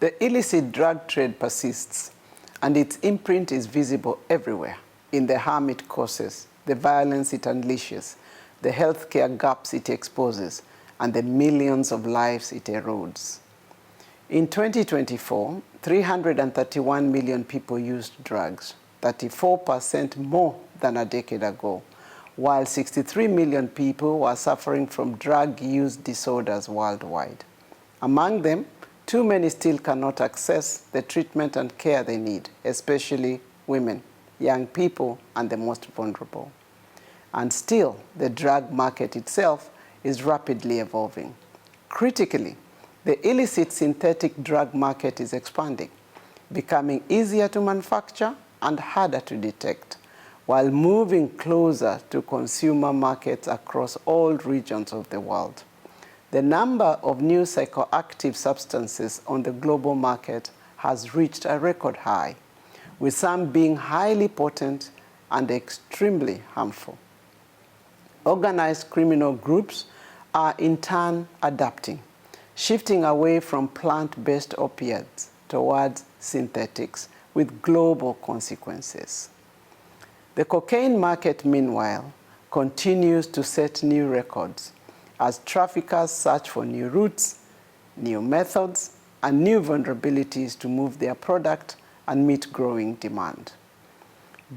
The illicit drug trade persists, and its imprint is visible everywhere in the harm it causes, the violence it unleashes, the healthcare gaps it exposes, and the millions of lives it erodes. In 2024, 331 million people used drugs, 34% more than a decade ago, while 63 million people were suffering from drug use disorders worldwide. Among them, too many still cannot access the treatment and care they need, especially women, young people, and the most vulnerable. And still, the drug market itself is rapidly evolving. Critically, the illicit synthetic drug market is expanding, becoming easier to manufacture and harder to detect, while moving closer to consumer markets across all regions of the world. The number of new psychoactive substances on the global market has reached a record high, with some being highly potent and extremely harmful. Organized criminal groups are in turn adapting, shifting away from plant-based opiates towards synthetics with global consequences. The cocaine market, meanwhile, continues to set new records as traffickers search for new routes, new methods, and new vulnerabilities to move their product and meet growing demand.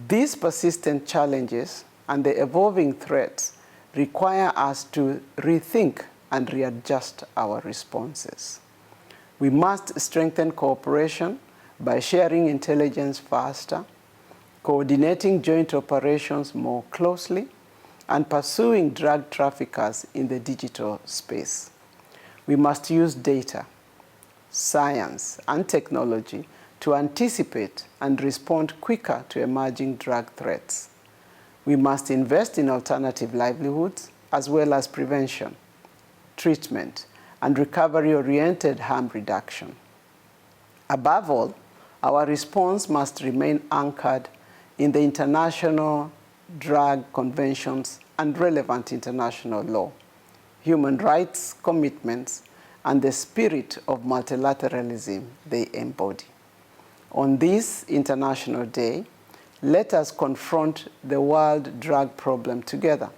These persistent challenges and the evolving threats require us to rethink and readjust our responses. We must strengthen cooperation by sharing intelligence faster, coordinating joint operations more closely, and pursuing drug traffickers in the digital space. We must use data, science, and technology to anticipate and respond quicker to emerging drug threats. We must invest in alternative livelihoods as well as prevention, treatment, and recovery-oriented harm reduction. Above all, our response must remain anchored in the international drug conventions and relevant international law, human rights commitments, and the spirit of multilateralism they embody. On this International Day, let us confront the world drug problem together,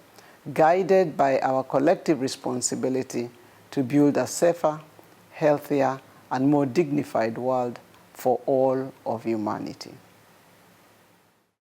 guided by our collective responsibility to build a safer, healthier, and more dignified world for all of humanity.